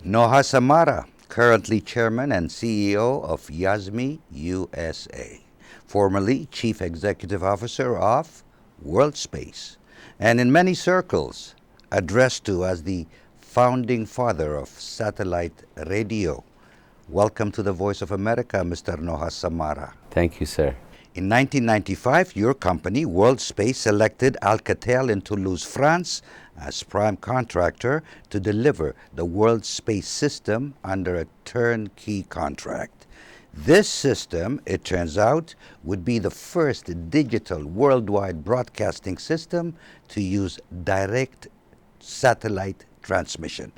Noha Samara, currently Chairman and CEO of Yazmi USA, formerly Chief Executive Officer of World Space, and in many circles addressed to as the founding father of satellite radio. Welcome to the Voice of America, Mr. Noha Samara. Thank you, sir. In 1995, your company, World Space, selected Alcatel in Toulouse, France, as prime contractor to deliver the World Space System under a turnkey contract. This system, it turns out, would be the first digital worldwide broadcasting system to use direct satellite transmission.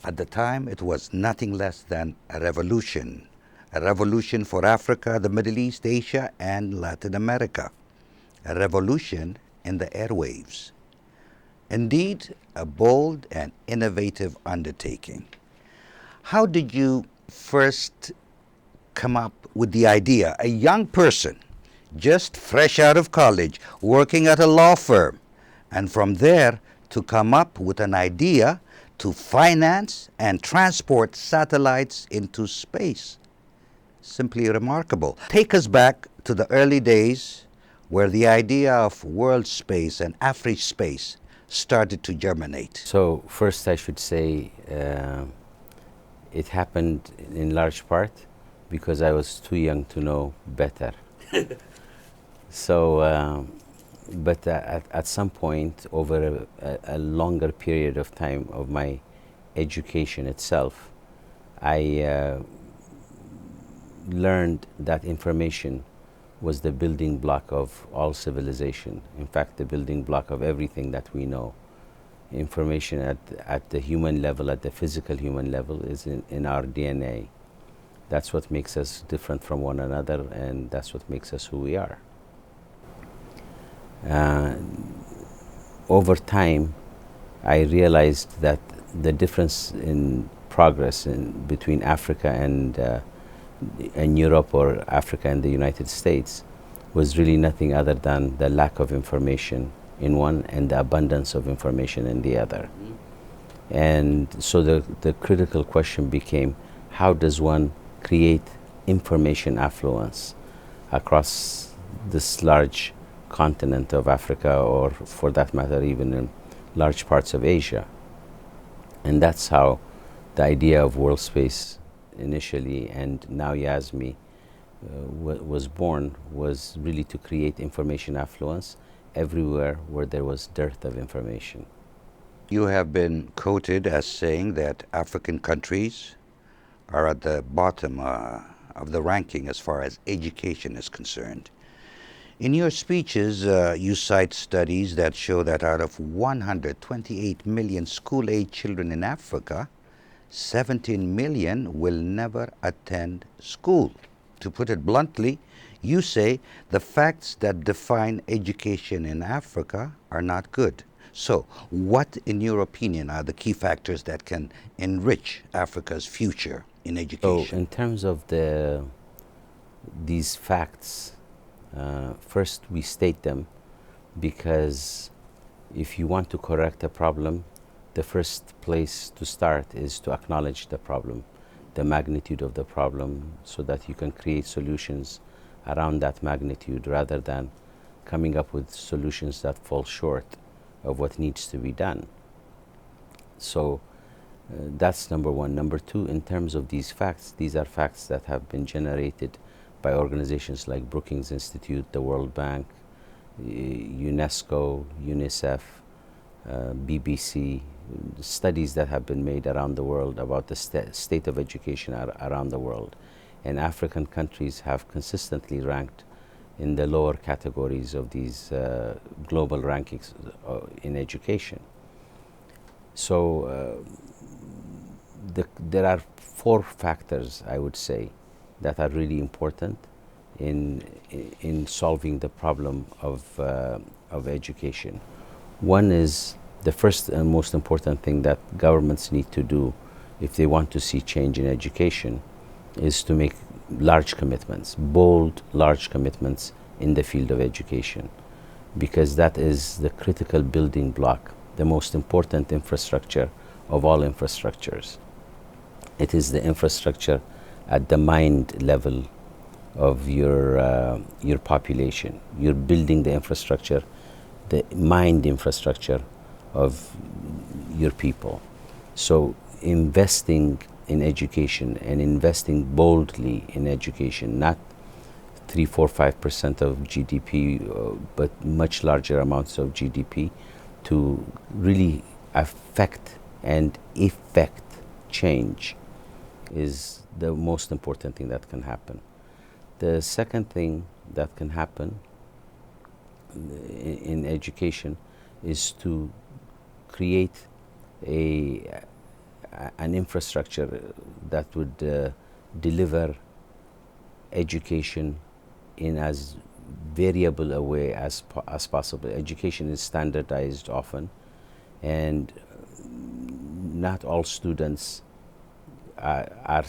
At the time, it was nothing less than a revolution for Africa, the Middle East, Asia, and Latin America, a revolution in the airwaves. Indeed, a bold and innovative undertaking. How did you first come up with the idea? A young person, just fresh out of college, working at a law firm, and from there to come up with an idea to finance and transport satellites into space. Simply remarkable. Take us back to the early days where the idea of world space and Afri-space started to germinate. So first I should say it happened in large part because I was too young to know better. But at some point over a longer period of time of my education itself, I learned that information was the building block of all civilization. In fact, the building block of everything that we know. Information at the human level, at the physical human level, is in our DNA. That's what makes us different from one another, and that's what makes us who we are. Over time, I realized that the difference in progress between Africa and Europe, or Africa and the United States, was really nothing other than the lack of information in one and the abundance of information in the other. And so the critical question became, how does one create information affluence across this large continent of Africa, or for that matter even in large parts of Asia? And that's how the idea of World Space initially, and now Yazmi, was born, was really to create information affluence everywhere where there was dearth of information. You have been quoted as saying that African countries are at the bottom of the ranking as far as education is concerned. In your speeches, you cite studies that show that out of 128 million school-age children in Africa, 17 million will never attend school. To put it bluntly, you say the facts that define education in Africa are not good. So, what, in your opinion, are the key factors that can enrich Africa's future in education? So, in terms of these facts, first we state them because if you want to correct a problem, the first place to start is to acknowledge the problem, the magnitude of the problem, so that you can create solutions around that magnitude rather than coming up with solutions that fall short of what needs to be done. So that's number one. Number two, in terms of these facts, these are facts that have been generated by organizations like Brookings Institute, the World Bank, UNESCO, UNICEF, BBC, studies that have been made around the world about the state of education around the world. And African countries have consistently ranked in the lower categories of these global rankings in education. So there are four factors, I would say, that are really important in solving the problem of education. One is the first and most important thing that governments need to do if they want to see change in education is to make large commitments, bold, large commitments in the field of education, because that is the critical building block the most important infrastructure of all infrastructures. It is the infrastructure at the mind level of your population. You're building the infrastructure, the mind infrastructure of your people. So investing in education and investing boldly in education, not 3, 4, 5% of GDP, but much larger amounts of GDP, to really affect and effect change, is the most important thing that can happen. The second thing that can happen in education is to create an infrastructure that would deliver education in as variable a way as possible. Education is standardized often, and not all students are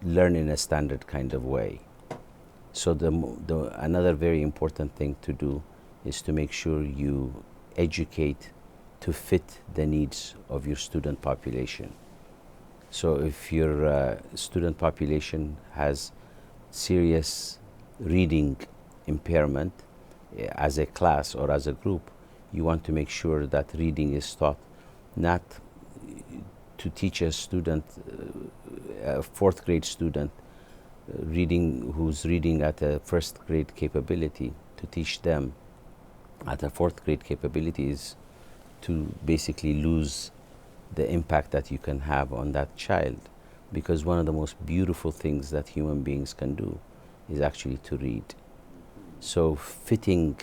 learn in a standard kind of way. So another very important thing to do is to make sure you educate to fit the needs of your student population. So if your student population has serious reading impairment as a class or as a group, you want to make sure that reading is taught, not to teach a student, a fourth grade student, who's reading at a first grade capability. To teach them at a fourth grade capability is to basically lose the impact that you can have on that child, because one of the most beautiful things that human beings can do is actually to read. So fitting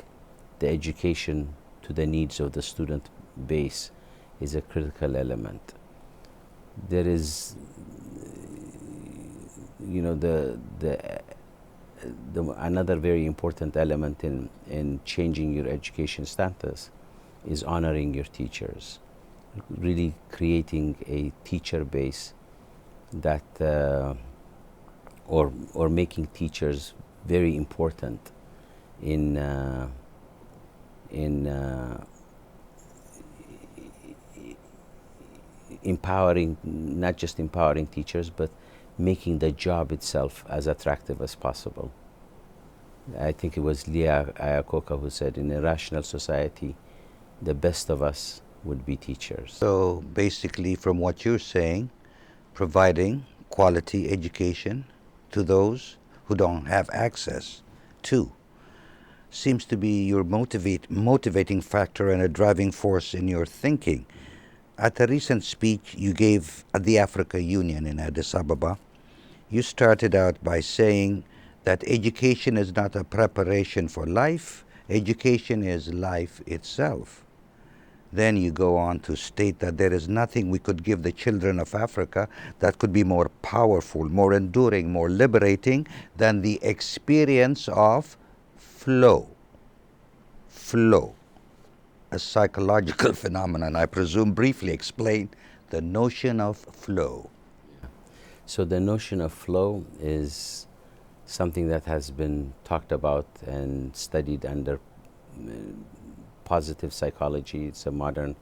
the education to the needs of the student base is a critical element. There is, another very important element in changing your education status is honoring your teachers, really creating a teacher base that, or making teachers very important in empowering, not just empowering teachers, but making the job itself as attractive as possible. I think it was Leah Iacocca who said, in a rational society, the best of us would be teachers. So basically, from what you're saying, providing quality education to those who don't have access to seems to be your motivating factor and a driving force in your thinking. At a recent speech you gave at the Africa Union in Addis Ababa, you started out by saying that education is not a preparation for life, education is life itself. Then you go on to state that there is nothing we could give the children of Africa that could be more powerful, more enduring, more liberating than the experience of flow. Flow, a psychological phenomenon. I presume briefly explain the notion of flow. So the notion of flow is something that has been talked about and studied under positive psychology. It's a modern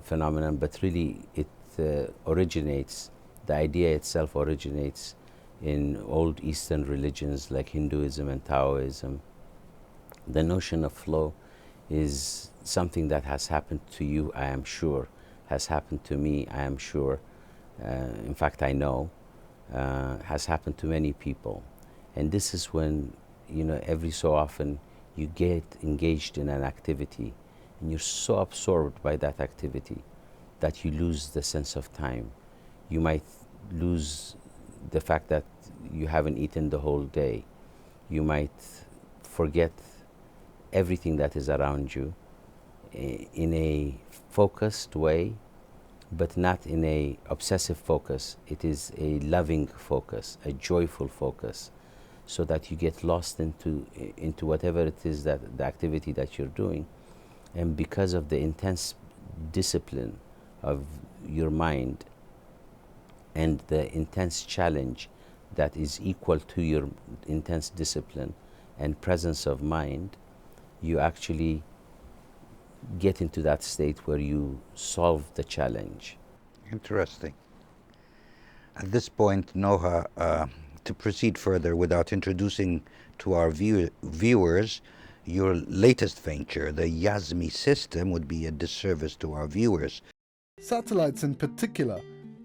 phenomenon, but really it originates, the idea itself originates in old Eastern religions like Hinduism and Taoism. The notion of flow is something that has happened to you, I am sure, has happened to me, I am sure, in fact I know, has happened to many people. And this is when, every so often you get engaged in an activity and you're so absorbed by that activity that you lose the sense of time. You might lose the fact that you haven't eaten the whole day. You might forget everything that is around you in a focused way, but not in a obsessive focus. It is a loving focus, a joyful focus, so that you get lost into whatever it is, that the activity that you're doing. And because of the intense discipline of your mind and the intense challenge that is equal to your intense discipline and presence of mind, you actually get into that state where you solve the challenge. Interesting. At this point, Noha, to proceed further without introducing to our viewers your latest venture, the Yazmi system, would be a disservice to our viewers. Satellites in particular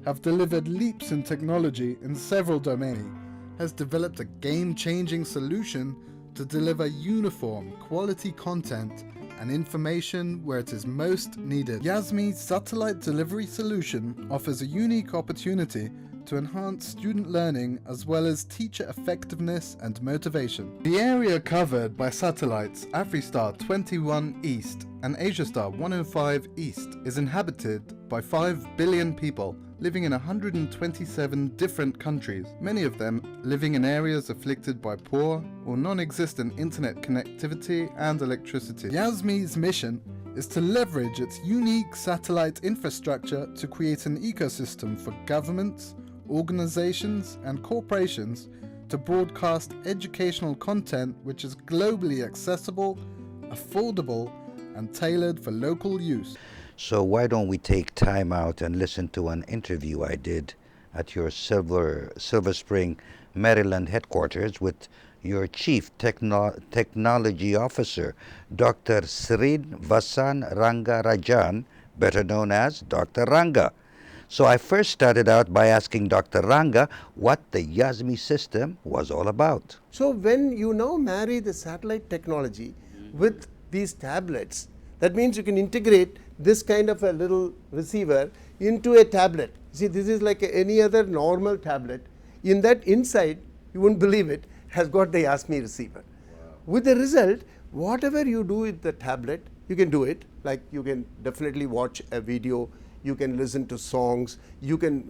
have delivered leaps in technology in several domains, has developed a game-changing solution to deliver uniform, quality content and information where it is most needed. Yazmi's satellite delivery solution offers a unique opportunity to enhance student learning as well as teacher effectiveness and motivation. The area covered by satellites AfriStar 21 East and AsiaStar 105 East is inhabited by 5 billion people living in 127 different countries, many of them living in areas afflicted by poor or non-existent internet connectivity and electricity. Yazmi's mission is to leverage its unique satellite infrastructure to create an ecosystem for governments, organizations and corporations to broadcast educational content which is globally accessible, affordable and tailored for local use. So why don't we take time out and listen to an interview I did at your Silver Spring, Maryland headquarters with your Chief Technology Officer, Dr. Srinvasan Rangarajan, better known as Dr. Ranga. So I first started out by asking Dr. Ranga what the Yazmi system was all about. So when you now marry the satellite technology with these tablets, that means you can integrate this kind of a little receiver into a tablet. See, this is like any other normal tablet. In that inside, you won't believe it, has got the Yazmi receiver. Wow. With the result, whatever you do with the tablet, you can do it. Like you can definitely watch a video, you can listen to songs, you can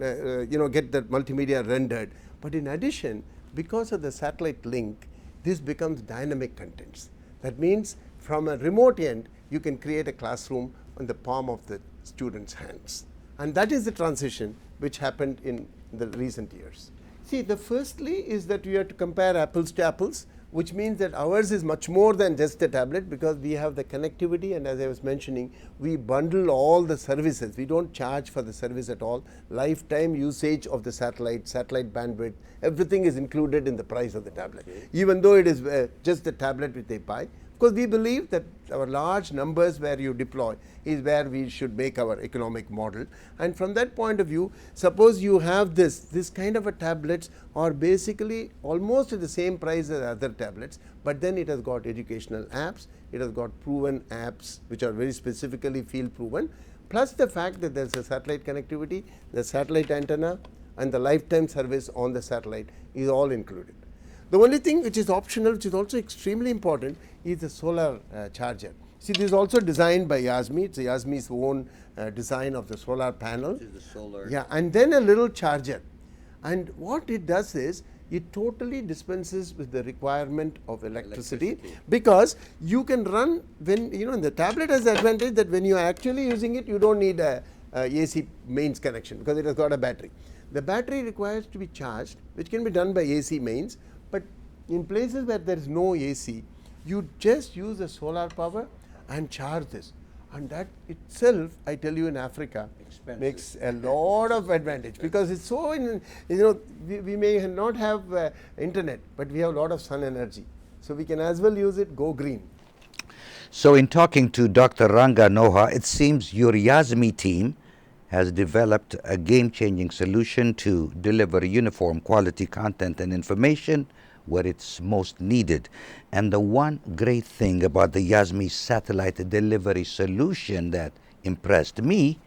get the multimedia rendered. But in addition, because of the satellite link, this becomes dynamic contents. That means from a remote end, you can create a classroom on the palm of the student's hands. And that is the transition which happened in the recent years. See, the firstly is that we have to compare apples to apples, which means that ours is much more than just a tablet, because we have the connectivity, and as I was mentioning, we bundle all the services. We don't charge for the service at all. Lifetime usage of the satellite bandwidth, everything is included in the price of the tablet, even though it is just the tablet which they buy. Because we believe that our large numbers where you deploy is where we should make our economic model. And from that point of view, suppose you have this kind of a tablets are basically almost at the same price as other tablets, but then it has got educational apps, it has got proven apps which are very specifically field proven, plus the fact that there is a satellite connectivity, the satellite antenna and the lifetime service on the satellite is all included. The only thing which is optional, which is also extremely important, is the solar charger. See, this is also designed by Yazmi. It's Yazmi's own design of the solar panel. This is the solar. Yeah, and then a little charger. And what it does is, it totally dispenses with the requirement of electricity, because you can run when, the tablet has the advantage that when you are actually using it, you don't need a AC mains connection, because it has got a battery. The battery requires to be charged, which can be done by AC mains. But in places where there is no AC, you just use the solar power and charge this. And that itself, I tell you, in Africa, makes a lot of advantage, because it's so, we may not have internet, but we have a lot of sun energy. So we can as well use it, go green. So in talking to Dr. Ranga Noha, it seems your Yazmi team has developed a game-changing solution to deliver uniform quality content and information where it's most needed. And the one great thing about the Yazmi satellite delivery solution that impressed me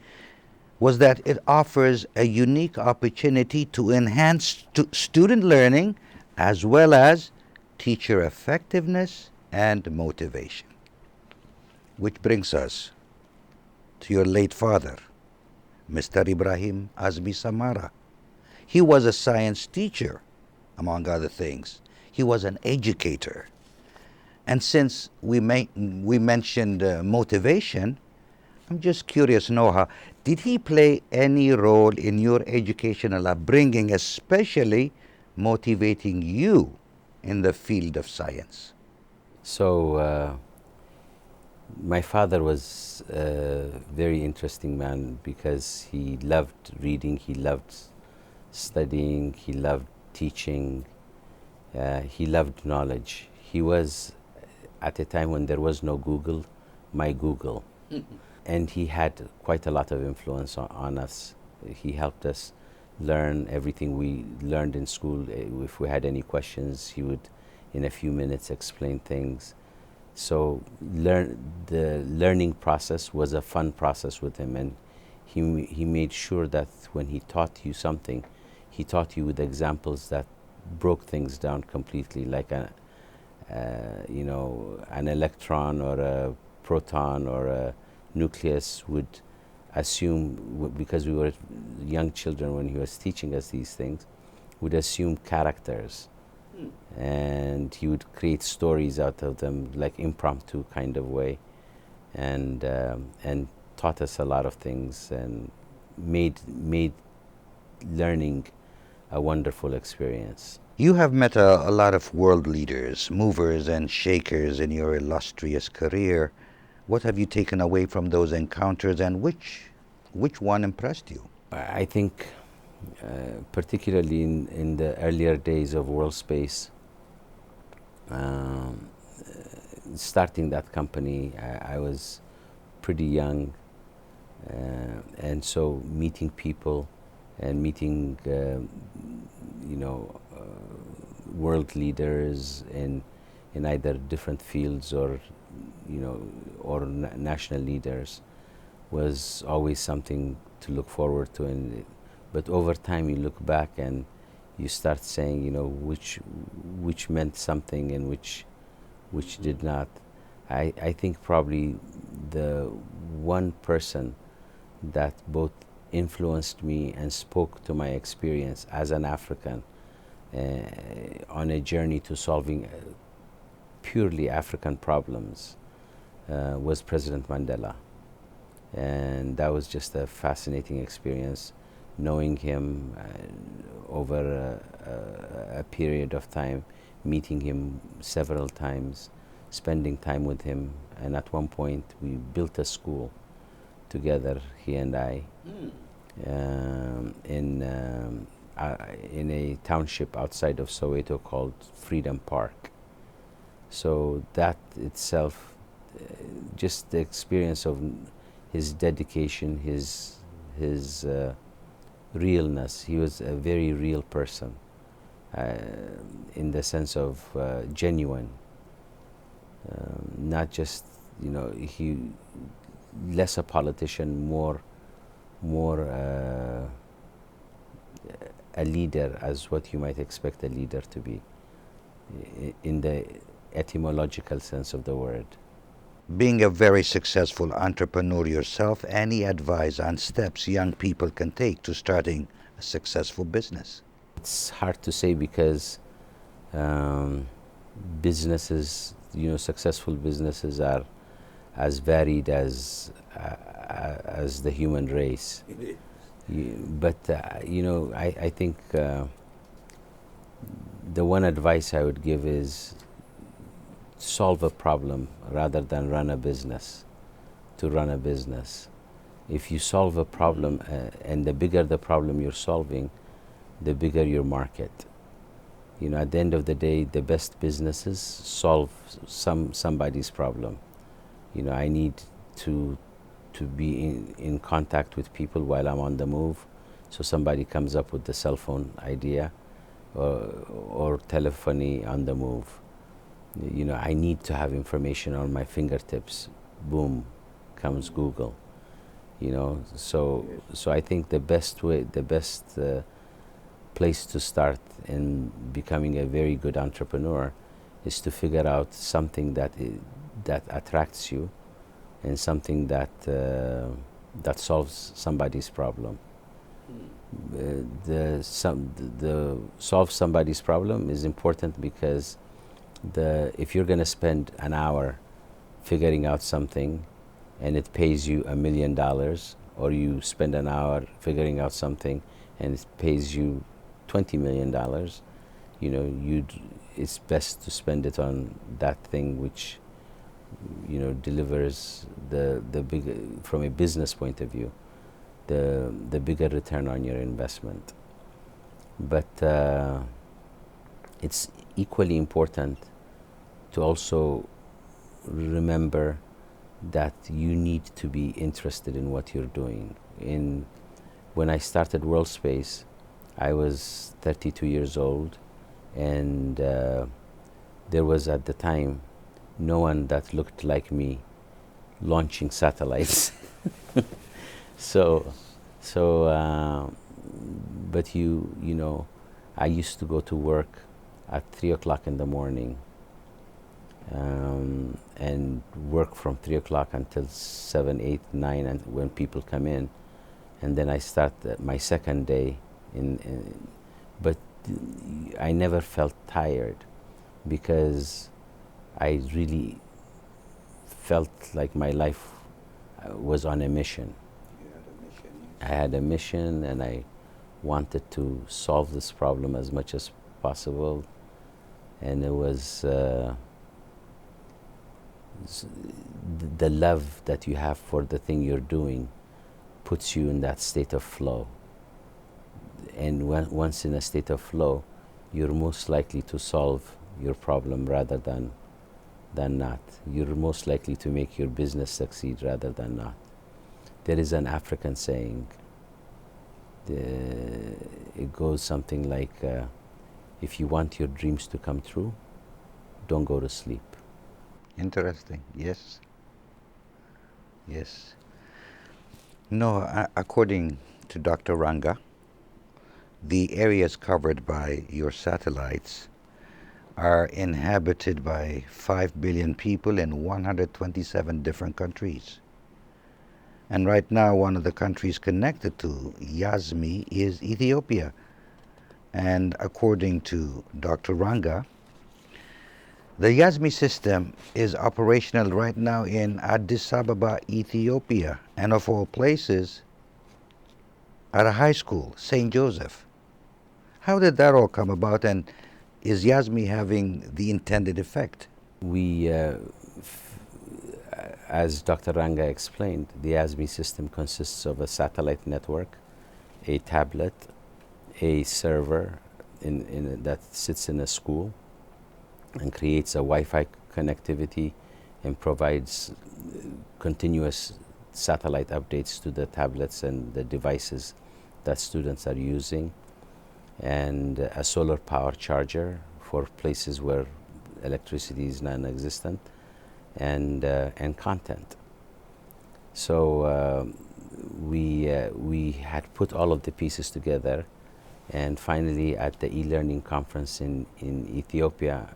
was that it offers a unique opportunity to enhance student learning as well as teacher effectiveness and motivation. Which brings us to your late father, Mr. Ibrahim Azmi Samara. He was a science teacher, among other things. He was an educator. And since we mentioned motivation, I'm just curious, Noha, did he play any role in your educational upbringing, especially motivating you in the field of science? So My father was a very interesting man because he loved reading, he loved studying, he loved teaching, he loved knowledge. He was, at a time when there was no Google, my Google. And he had quite a lot of influence on us. He helped us learn everything we learned in school. If we had any questions, he would, in a few minutes, explain things. So the learning process was a fun process with him, and he made sure that when he taught you something, he taught you with examples that broke things down completely, like an electron or a proton or a nucleus would assume, because we were young children when he was teaching us these things, would assume characters. And he would create stories out of them, like impromptu kind of way, and taught us a lot of things and made learning a wonderful experience. You have met a lot of world leaders, movers and shakers in your illustrious career. What have you taken away from those encounters, and which one impressed you? I think particularly in the earlier days of world space, starting that company, I was pretty young, and so meeting people and meeting world leaders in either different fields or national leaders was always something to look forward to. But over time, you look back and you start saying, which meant something and which did not. I think probably the one person that both influenced me and spoke to my experience as an African on a journey to solving purely African problems was President Mandela. And that was just a fascinating experience, knowing him over a period of time, meeting him several times, spending time with him. And at one point, we built a school together, he and I, in a township outside of Soweto called Freedom Park. So that itself, just the experience of his dedication, his realness. He was a very real person, in the sense of genuine. Not just, he less a politician, more a leader, as what you might expect a leader to be, in the etymological sense of the word. Being a very successful entrepreneur yourself, any advice on steps young people can take to starting a successful business? It's hard to say because businesses, successful businesses are as varied as the human race. But I think the one advice I would give is solve a problem rather than run a business. To run a business, if you solve a problem, and the bigger the problem you're solving, the bigger your market. At the end of the day, the best businesses solve somebody's problem. I need to be in contact with people while I'm on the move. So somebody comes up with the cell phone idea or telephony on the move. I need to have information on my fingertips. Boom, comes Google. So I think the best place to start in becoming a very good entrepreneur is to figure out something that attracts you, and something that solves somebody's problem. The solve somebody's problem is important because if you're going to spend an hour figuring out something and it pays you $1 million, or you spend an hour figuring out something and it pays you $20 million, it's best to spend it on that thing which delivers the big, from a business point of view, the bigger return on your investment. But it's equally important to also remember that you need to be interested in what you're doing. When I started WorldSpace, I was 32 years old, and there was at the time no one that looked like me launching satellites. But I used to go to work at 3 o'clock in the morning, and work from 3 o'clock until 7, 8, 9, and when people come in. And then I start my second day, but I never felt tired, because I really felt like my life was on a mission. You had a mission. I had a mission, and I wanted to solve this problem as much as possible. And it was the love that you have for the thing you're doing puts you in that state of flow. And once in a state of flow, you're most likely to solve your problem rather than not. You're most likely to make your business succeed rather than not. There is an African saying. It goes something like, if you want your dreams to come true, don't go to sleep. Interesting. Yes. Yes. No, according to Dr. Ranga, the areas covered by your satellites are inhabited by 5 billion people in 127 different countries. And right now, one of the countries connected to Yazmi is Ethiopia. And according to Dr. Ranga, the Yazmi system is operational right now in Addis Ababa, Ethiopia, and of all places, at a high school, St.Joseph. How did that all come about, and is Yazmi having the intended effect? We, as Dr. Ranga explained, the Yazmi system consists of a satellite network, a tablet, a server that sits in a school and creates a Wi-Fi connectivity and provides continuous satellite updates to the tablets and the devices that students are using, and a solar power charger for places where electricity is non-existent, and content. So we had put all of the pieces together, and finally at the e-learning conference in Ethiopia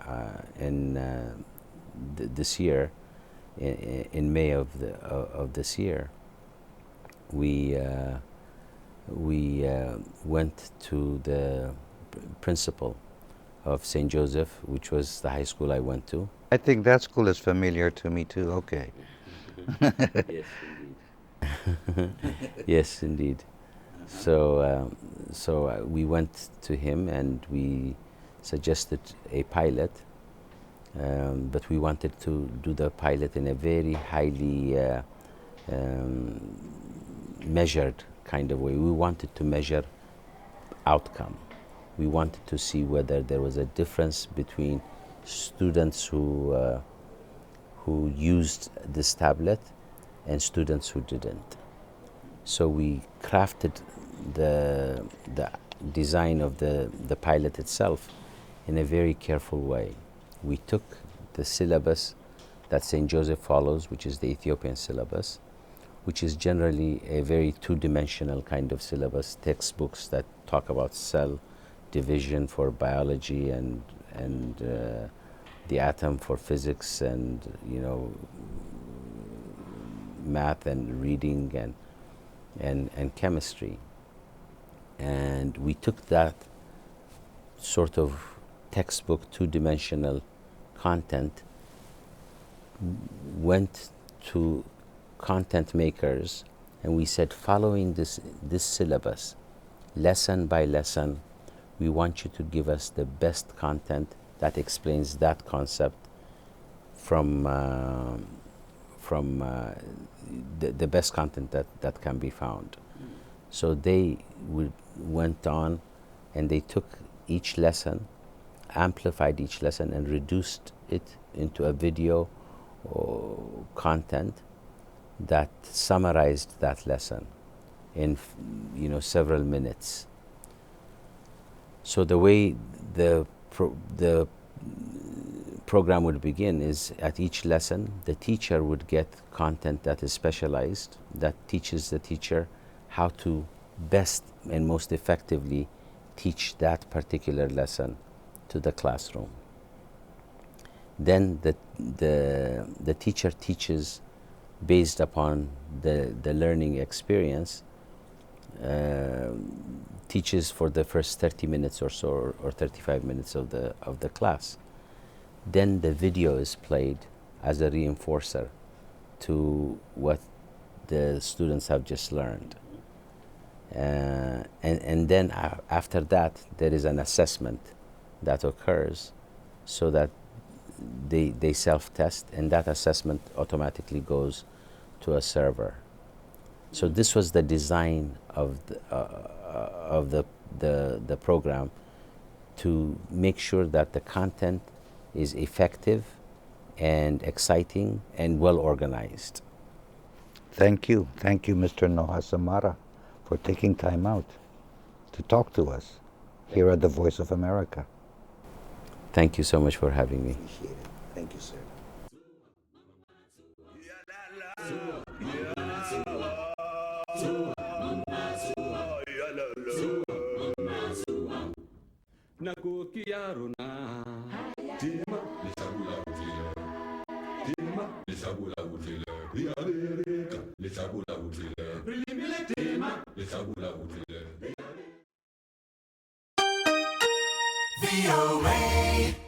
this year, in May of this year, we went to the principal of St.Joseph, which was the high school I went to. I think that school is familiar to me too. Okay. Yes, indeed. So we went to him and we suggested a pilot, but we wanted to do the pilot in a very highly measured kind of way. We wanted to measure outcome. We wanted to see whether there was a difference between students who used this tablet and students who didn't. So we crafted the design of the pilot itself in a very careful way. We took the syllabus that St. Joseph follows, which is the Ethiopian syllabus, which is generally a very two-dimensional kind of syllabus, textbooks that talk about cell division for biology and the atom for physics, and math and reading and chemistry. And we took that sort of textbook two-dimensional content, went to content makers, and we said, following this syllabus, lesson by lesson, we want you to give us the best content that explains that concept from the best content that can be found. So they went on and they took each lesson, amplified each lesson, and reduced it into a video or content that summarized that lesson in several minutes. So the way the program would begin is at each lesson the teacher would get content that is specialized, that teaches the teacher how to best and most effectively teach that particular lesson to the classroom. Then the teacher teaches based upon the learning experience, teaches for the first 30 minutes or so, or 35 minutes of the class. Then the video is played as a reinforcer to what the students have just learned. And then after that, there is an assessment that occurs so that they self-test, and that assessment automatically goes to a server. So this was the design of the program, to make sure that the content is effective and exciting and well organized. Thank you, Mr. Noah Samara, for taking time out to talk to us here at the Voice of America. Thank you so much for having me. Appreciate it. Thank you, sir. VOA.